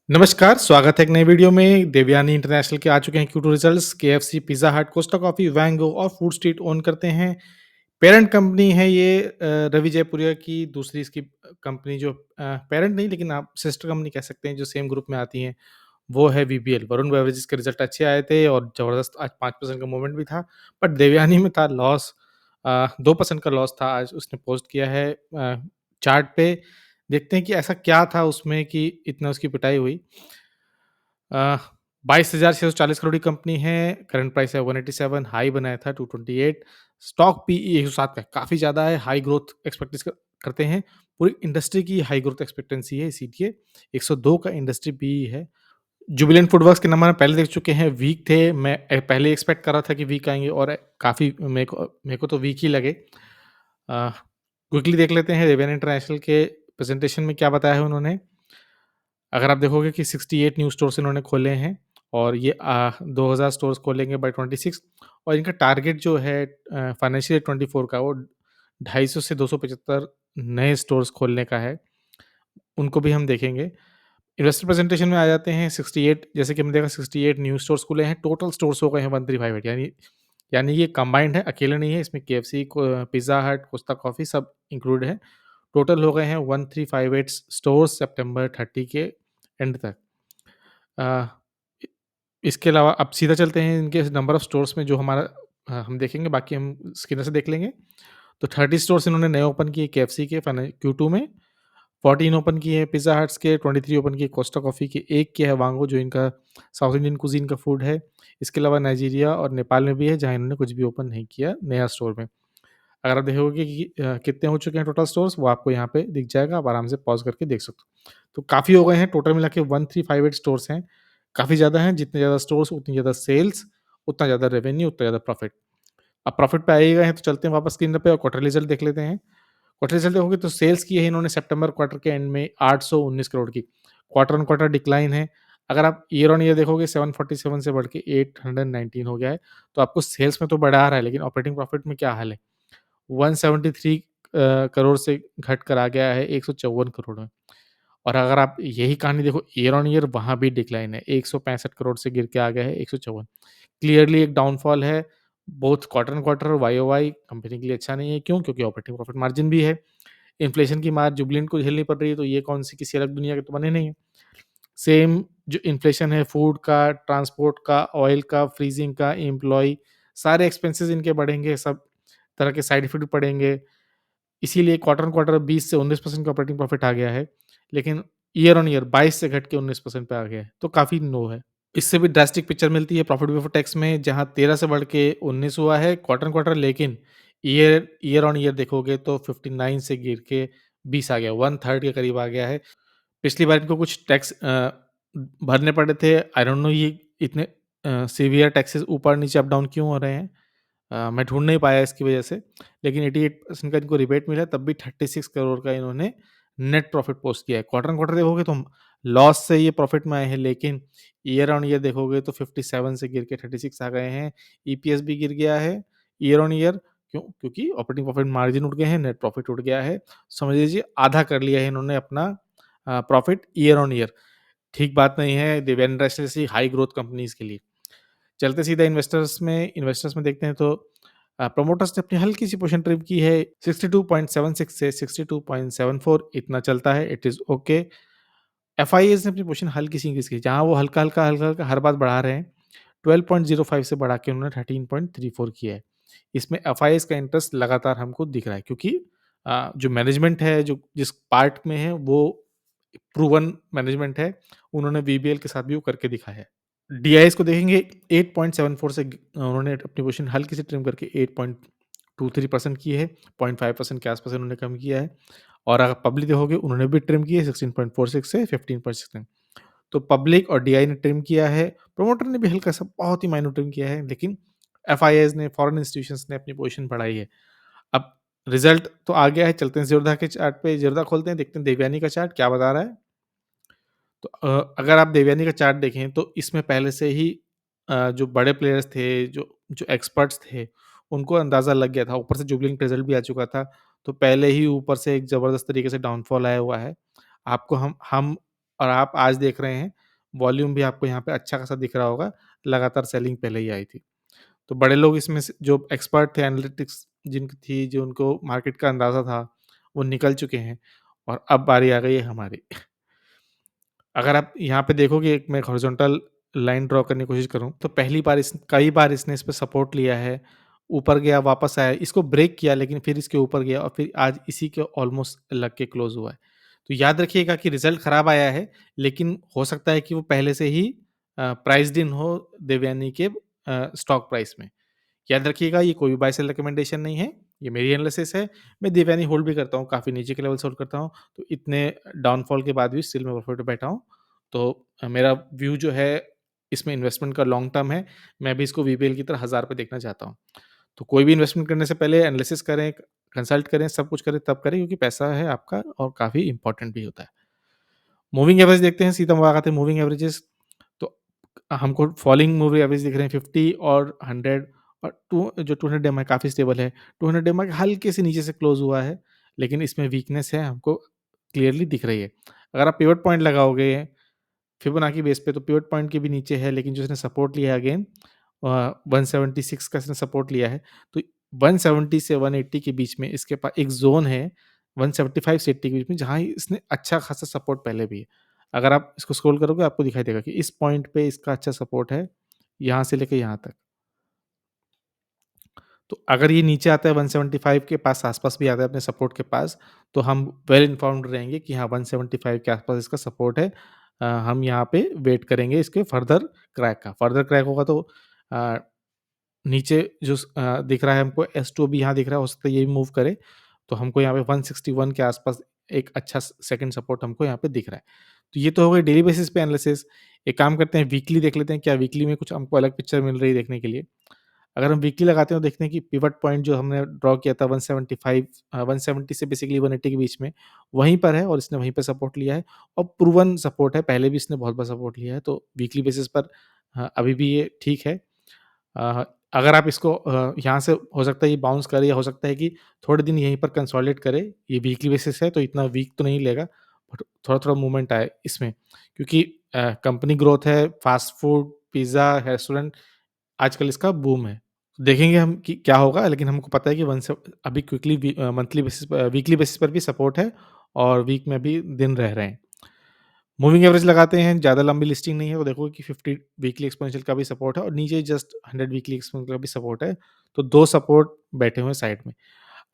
नमस्कार, स्वागत है एक नई वीडियो में। देवयानी इंटरनेशनल के आ चुके हैं Q2 रिजल्ट्स। केएफसी, पिज़्ज़ा हट, कोस्टा कॉफ़ी, वैंगो और फूड स्ट्रीट ओन करते हैं। पेरेंट कंपनी है ये रवि जयपुरिया की दूसरी इसकी कंपनी जो पेरेंट नहीं लेकिन आप सिस्टर कंपनी कह सकते हैं जो सेम ग्रुप में आती हैं, वो है वीबीएल। वरुण बेवरेजेज़ के रिजल्ट अच्छे आए थे और ज़बरदस्त आज 5% का मूवमेंट भी था। बट देवयानी में था लॉस 2% का लॉस था आज उसने पोस्ट किया है चार्ट पे। देखते हैं कि ऐसा क्या था उसमें कि इतना उसकी पिटाई हुई। अ, 22,640 करोड़ की कंपनी है, करंट प्राइस है 187, हाई बनाया था 228, स्टॉक पीई 107 का काफ़ी ज़्यादा है, हाई ग्रोथ एक्सपेक्ट करते हैं। पूरी इंडस्ट्री की हाई ग्रोथ एक्सपेक्टेंसी है इसीलिए 102 का इंडस्ट्री पीई है। जुबिलेंट फूडवर्क्स के नंबर हम पहले देख चुके हैं, वीक थे। मैं पहले एक्सपेक्ट कर रहा था कि वीक आएँगे और काफ़ी मेरे को तो वीक ही लगे। क्विकली देख लेते हैं रेवेन इंटरनेशनल के प्रेज़ेंटेशन में क्या बताया है उन्होंने। अगर आप देखोगे कि 68 न्यू स्टोर्स इन्होंने खोले हैं और ये 2000 स्टोर्स खोलेंगे बाय 26 और इनका टारगेट जो है फाइनेंशियल ईयर 24 का वो 250 से 275 नए स्टोर्स खोलने का है, उनको भी हम देखेंगे। इन्वेस्टर प्रेजेंटेशन में आ जाते हैं 68 जैसे कि हमने देखा 68 न्यू स्टोर्स खुले हैं, टोटल स्टोर्स हो गए हैं 1358 यानी ये कंबाइंड है, अकेले नहीं है, इसमें केएफसी को पिज़्ज़ा हट, कोस्टा कॉफ़ी सब इंक्लूड है। टोटल हो गए हैं 1358 स्टोर्स सितंबर 30 के एंड तक। अ, इ इसके अलावा अब सीधा चलते हैं इनके नंबर ऑफ स्टोर्स में जो हमारा हम देखेंगे बाकी हम स्क्रीनर से देख लेंगे। तो 30 स्टोर्स इन्होंने नए ओपन किए केएफसी के Q2 में, 14 ओपन किए हैं पिज़्ज़ा हट्स के, 23 ओपन किए कोस्टा कॉफ़ी के, 1 किया है वांगो जो इनका साउथ इंडियन कुज़ीन का फूड है। इसके अलावा नाइजीरिया और नेपाल में भी है जहाँ इन्होंने कुछ भी ओपन नहीं किया नया स्टोर में। अगर आप देखोगे कि कितने हो चुके हैं टोटल स्टोर्स वो आपको यहाँ पे दिख जाएगा, आप आराम से पॉज़ करके देख सकते हो। तो काफ़ी हो गए हैं, टोटल मिला के 1358 स्टोर्स हैं, काफ़ी ज़्यादा हैं, जितने ज़्यादा स्टोर्स उतनी ज़्यादा सेल्स, उतना ज़्यादा रेवेन्यू, उतना ज़्यादा प्रॉफ़िट। अब प्रॉफ़िट पे आ ही गए हैं तो चलते हैं वापस स्क्रीन पे और क्वार्टर रिज़ल्ट देख लेते हैं। क्वार्टर रिज़ल्ट देखोगे तो सेल्स की है इन्होंने सितंबर क्वार्टर के एंड में 819 करोड़ की, क्वार्टर ऑन क्वार्टर डिक्लाइन है। अगर आप ईयर ऑन ईयर देखोगे 747 से बढ़ के 819 हो गया है, तो आपको सेल्स में तो बढ़ा रहा है लेकिन ऑपरेटिंग प्रॉफ़िट में क्या हाल है? 173 करोड़ से घट कर आ गया है 154 करोड़ में। और अगर आप यही कहानी देखो ईयर ऑन ईयर वहाँ भी डिक्लाइन है, 165 करोड़ से गिर के आ गया है 154। क्लियरली एक डाउनफॉल है, बोथ क्वार्टर ऑन क्वार्टर और वाई-ओवाई कंपनी के लिए अच्छा नहीं है। क्यों? क्योंकि ऑपरेटिंग प्रॉफिट मार्जिन भी है। इन्फ्लेशन की मार जुबिलेंट को झेलनी पड़ रही है, तो ये कौन-सी किसी अलग दुनिया के तो बने नहीं है। सेम जो इन्फ्लेशन है फूड का, ट्रांसपोर्ट का, ऑयल का, फ्रीजिंग का, एम्प्लॉयी सारे एक्सपेंसेस इनके बढ़ेंगे, सब तरह के साइड इफेक्ट पड़ेंगे। इसीलिए क्वार्टर ऑन क्वार्टर 20 से 19% का ऑपरेटिंग प्रॉफिट आ गया है। लेकिन ईयर ऑन ईयर 22 से घट के 19% पे आ गया है, तो काफ़ी लो है। इससे भी ड्रास्टिक पिक्चर मिलती है प्रॉफिट बिफोर टैक्स में जहाँ 13 से बढ़ के 19 हुआ है क्वार्टर ऑन क्वार्टर, लेकिन ईयर ईयर ऑन ईयर देखोगे तो 59 से गिर के 20 आ गया, 1/3 के करीब आ गया है। पिछली बार इनको कुछ टैक्स भरने पड़े थे, आई डोंट नो ये इतने सीवियर टैक्सेस ऊपर-नीचे अप-डाउन क्यों हो रहे हैं? मैं ढूँढ नहीं पाया इसकी वजह से, लेकिन 88% का इनको रिबेट मिला है, तब भी 36 करोड़ का इन्होंने नेट प्रॉफिट पोस्ट किया है। क्वार्टर ऑन क्वार्टर देखोगे तो लॉस से ये प्रॉफिट में आए हैं, लेकिन ईयर ऑन ईयर देखोगे तो 57 से गिर के 36 आ गए हैं। ईपीएस भी गिर गया है ईयर ऑन ईयर, क्यों? क्योंकि ऑपरेटिंग प्रॉफिट मार्जिन उठ गए हैं, नेट प्रॉफिट उठ गया है। समझ लीजिए आधा कर लिया है इन्होंने अपना प्रॉफिट ईयर ऑन ईयर। ठीक बात नहीं है दिव्यांग इंडस्ट्री जैसी हाई ग्रोथ कंपनीज़ के लिए। चलते सीधा इन्वेस्टर्स में देखते हैं तो प्रोमोटर्स ने अपनी हल्की-सी पोजीशन ट्रिम की है 62.76 से 62.74 इतना चलता है, इट इज़ ओके। एफआईएज़ ने अपनी पोजीशन हल्की-सी इंक्रीज़ की, जहाँ वो हल्का-हल्का हर बात बढ़ा रहे हैं, 12.05 से बढ़ा के उन्होंने 13.34 किया है। इसमें एफआईएज़ का इंटरेस्ट लगातार हमको दिख रहा है क्योंकि जो मैनेजमेंट है, जो जिस पार्ट में है, वो प्रूवन मैनेजमेंट है, उन्होंने वीबीएल के साथ भी वो करके दिखाया है। डीआईएस को देखेंगे 8.74 से उन्होंने अपनी पोजीशन हल्की सी ट्रिम करके 8.23% की है, 0.5% के आस-पास उन्होंने कम किया है और अगर पब्लिक देखोगे उन्होंने भी ट्रिम की है 16.46 से 15.16। तो पब्लिक और डीआई ने ट्रिम किया है, प्रमोटर ने भी हल्का-सा बहुत ही माइन्यूट ट्रिम किया है, लेकिन एफआईआईज़ ने, फॉरेन इंस्टीट्यूशंस ने अपनी पोजीशन बढ़ाई है। अब रिजल्ट तो आ गया है, चलते हैं ज़ीरोधा के चार्ट पे, ज़ीरोधा खोलते हैं, देखते हैं देवयानी का चार्ट क्या बता रहा है। तो अगर आप देवयानी का चार्ट देखें तो इसमें पहले से ही जो बड़े प्लेयर्स थे, जो जो एक्सपर्ट्स थे, उनको अंदाज़ा लग गया था। ऊपर से जुबलिंग रिज़ल्ट भी आ चुका था, तो पहले ही ऊपर से एक ज़बरदस्त तरीके से डाउनफॉल आया हुआ है। आपको हम और आप आज देख रहे हैं, वॉल्यूम भी आपको यहाँ पे अच्छा खासा दिख रहा होगा, लगातार सेलिंग पहले ही आई थी। तो बड़े लोग इसमें से जो एक्सपर्ट थे एनालिटिक्स जिनकी थी, जो उनको मार्केट का अंदाज़ा था, वो निकल चुके हैं और अब बारी आ गई है हमारी। अगर आप यहाँ पे देखोगे, एक मैं हॉरिज़ॉन्टल लाइन ड्रॉ करने की कोशिश करूँ, तो पहली बार इस कई बार इसने इस पे सपोर्ट लिया है, ऊपर गया, वापस आया, इसको ब्रेक किया, लेकिन फिर इसके ऊपर गया और फिर आज इसी के ऑलमोस्ट लग के क्लोज़ हुआ है। तो याद रखिएगा कि रिज़ल्ट खराब आया है, लेकिन हो सकता है कि वो पहले से ही प्राइस्ड इन हो देवयानी के स्टॉक प्राइस में। याद रखिएगा, ये कोई भी बाय सेल रिकमेंडेशन नहीं है, ये मेरी एनालिसिस है। मैं देवयानी होल्ड भी करता हूँ, काफ़ी नीचे के लेवल से होल्ड करता हूँ, तो इतने डाउनफॉल के बाद भी स्टिल मैं प्रॉफिट पे बैठा हूँ। तो मेरा व्यू जो है इसमें इन्वेस्टमेंट का लॉन्ग टर्म है, मैं भी इसको वीपीएल की तरह 1000 पे देखना चाहता हूँ। तो कोई भी इन्वेस्टमेंट करने से पहले एनालिसिस करें, कंसल्ट करें, सब कुछ करें तब करें, क्योंकि पैसा है आपका और काफ़ी इम्पोर्टेंट भी होता है। मूविंग एवरेज देखते हैं, सीधा मौका आते हैं मूविंग एवरेजेस। तो हमको फॉलिंग मूविंग एवरेज दिख रहे हैं 50 और 100 और 200 डेमा काफ़ी स्टेबल है। 200 डेमा हल्के से नीचे से क्लोज़ हुआ है, लेकिन इसमें वीकनेस है, हमको क्लियरली दिख रही है। अगर आप पिवट पॉइंट लगाओगे फिबोनाची बेस पे, तो पिवट पॉइंट के भी नीचे है, लेकिन जो इसने सपोर्ट लिया है अगेन 176 का इसने सपोर्ट लिया है। तो 170 से 180 के बीच में इसके पास एक ज़ोन है, 175 से 80 के बीच में, जहाँ इसने अच्छा खासा सपोर्ट पहले भी है। अगर आप इसको स्क्रॉल करोगे, आपको दिखाई देगा कि इस पॉइंट पे इसका अच्छा सपोर्ट है, यहाँ से लेके यहाँ तक। तो अगर ये नीचे आता है 175 के पास, आस-पास भी आता है अपने सपोर्ट के पास, तो हम वेल इन्फॉर्म्ड रहेंगे कि हाँ, 175 के आस-पास इसका सपोर्ट है। हम यहाँ पे वेट करेंगे इसके फर्दर क्रैक का। फर्दर क्रैक होगा तो अ, नीचे जो दिख रहा है हमको S2 भी यहाँ दिख रहा है, हो सकता है ये भी मूव करे। तो हमको यहाँ पे 161 के आस-पास एक अच्छा सेकंड सपोर्ट हमको यहाँ पे दिख रहा है। तो ये तो हो गई डेली बेसिस पे एनालिसिस। एक काम करते हैं, वीकली देख लेते हैं, क्या वीकली में कुछ हमको अलग पिक्चर मिल रही है देखने के लिए। अगर हम वीकली लगाते हैं तो देखते हैं कि पिवट पॉइंट जो हमने ड्रॉ किया था 175 170 से बेसिकली 180 के बीच में, वहीं पर है और इसने वहीं पे सपोर्ट लिया है और प्रूवन सपोर्ट है, पहले भी इसने बहुत बार सपोर्ट लिया है, तो वीकली बेसिस पर अभी भी ये ठीक है। अ, अगर आप इसको यहाँ से हो सकता है ये बाउंस करे, या हो सकता है कि थोड़े दिन यहीं पर कंसोलिडेट करे। ये वीकली बेसिस है तो इतना वीक तो नहीं लेगा, बट थोड़ा-थोड़ा मूवमेंट आए इसमें, क्योंकि कंपनी ग्रोथ है, फास्ट फूड, पिज़्ज़ा, रेस्टोरेंट आजकल इसका बूम है। देखेंगे हम कि क्या होगा, लेकिन हमको पता है कि वन से अभी quickly monthly basis weekly basis पर भी सपोर्ट है और वीक में भी दिन रह रहे हैं। मूविंग एवरेज लगाते हैं, ज़्यादा लंबी लिस्टिंग नहीं है, तो देखोगे कि 50 वीकली एक्सपोनेंशियल का भी सपोर्ट है और नीचे जस्ट 100 वीकली एक्सपोनेंशियल का भी सपोर्ट है। तो 2 सपोर्ट बैठे हुए हैं साइड में।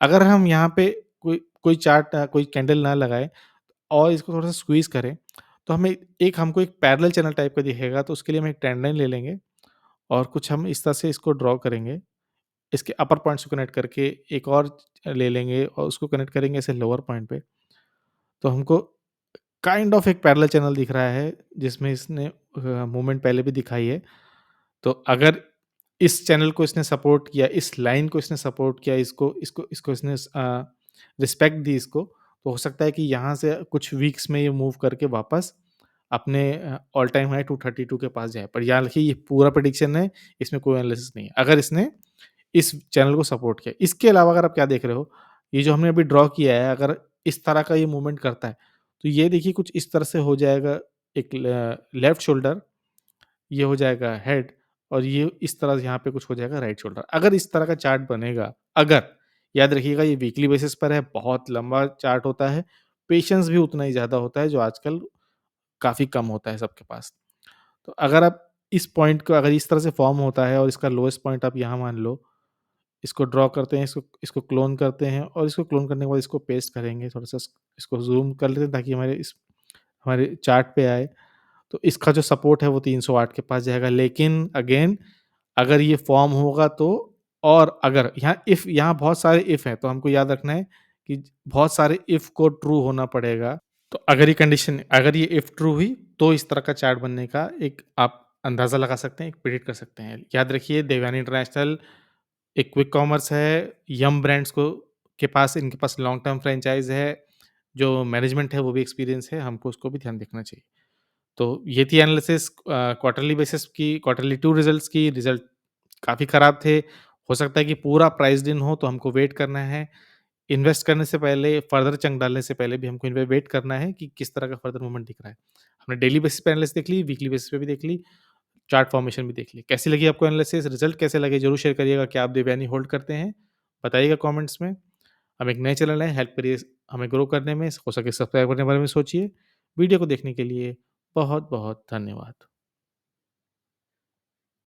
अगर हम यहाँ पे कोई कोई चार्ट कोई कैंडल ना लगाएँ और इसको थोड़ा-सा स्क्वीज़ करें, तो हमें हमको एक पैरेलल चैनल टाइप का दिखेगा, तो उसके लिए हम एक ट्रेंड लाइन ले लेंगे और कुछ हम इस तरह से इसको ड्रॉ करेंगे। इसके अपर पॉइंट्स को कनेक्ट करके एक और ले लेंगे और उसको कनेक्ट करेंगे ऐसे लोअर पॉइंट पे। तो हमको काइंड ऑफ एक पैरेलल चैनल दिख रहा है, जिसमें इसने मूवमेंट पहले भी दिखाई है। तो अगर इस चैनल को इसने सपोर्ट किया, इस लाइन को इसने सपोर्ट किया, इसको इसको इसको इसने रिस्पेक्ट दी इसको, तो हो सकता है कि यहाँ से कुछ वीक्स में ये मूव करके वापस अपने ऑल टाइम हाई 232 के पास जाए। पर याद रखिए, ये पूरा प्रेडिक्शन है, इसमें कोई एनालिसिस नहीं है। अगर इसने इस चैनल को सपोर्ट किया। इसके अलावा अगर आप क्या देख रहे हो, ये जो हमने अभी ड्रॉ किया है, अगर इस तरह का ये मूवमेंट करता है, तो ये देखिए कुछ इस तरह से हो जाएगा, एक लेफ्ट शोल्डर, ये हो जाएगा हेड और ये इस तरह से यहाँ पे कुछ हो जाएगा राइट शोल्डर। अगर इस तरह का चार्ट बनेगा, अगर, याद रखिएगा ये वीकली बेसिस पर है, बहुत लंबा चार्ट होता है, पेशेंस भी उतना ही ज़्यादा होता है, जो आजकल काफ़ी कम होता है सबके पास। तो अगर आप इस पॉइंट को अगर इस तरह से फॉर्म होता है और इसका लोएस्ट पॉइंट आप यहाँ मान लो, इसको ड्रॉ करते हैं, इसको इसको क्लोन करते हैं और इसको क्लोन करने के बाद इसको पेस्ट करेंगे, थोड़ा-सा इसको ज़ूम कर लेते हैं ताकि हमारे चार्ट पे आए। तो इसका जो सपोर्ट है वो 308 के पास जाएगा, लेकिन अगेन अगर ये फॉर्म होगा तो, और अगर यहाँ बहुत सारे इफ हैं, तो हमको याद रखना है कि बहुत सारे इफ को ट्रू होना पड़ेगा। तो अगर ये इफ ट्रू हुई, तो इस तरह का चार्ट बनने का एक आप अंदाज़ा लगा सकते हैं, एक प्रिडिक्ट कर सकते हैं। याद रखिए, देवयानी इंटरनेशनल एक क्विक कॉमर्स है, यम ब्रांड्स को के पास इनके पास लॉन्ग टर्म फ्रैंचाइज़ है, जो मैनेजमेंट है वो भी एक्सपीरियंस है, हमको उसको भी ध्यान देखना चाहिए। तो ये थी एनालिसिस क्वार्टरली बेसिस की, क्वार्टरली 2 रिज़ल्ट्स की। रिज़ल्ट काफ़ी खराब थे, हो सकता है कि पूरा प्राइस्ड इन हो, तो हमको वेट करना है। इन्वेस्ट करने से पहले, फर्दर चंक डालने से पहले भी हमको इनमें वेट करना है कि किस तरह का फर्दर मूवमेंट दिख रहा है। हमने डेली बेसिस पे एनालिसिस देख ली, वीकली बेसिस पे भी देख ली, चार्ट फॉर्मेशन भी देख ली। कैसी लगी आपको एनालिसिस? रिजल्ट कैसे लगे? ज़रूर शेयर करिएगा। क्या आप देवयानी होल्ड करते हैं? बताइएगा कमेंट्स में। हम एक नए चैनल है, हेल्प करिए हमें ग्रो करने में, हो सके सब्सक्राइब करने के बारे में सोचिए। वीडियो को देखने के लिए बहुत-बहुत धन्यवाद।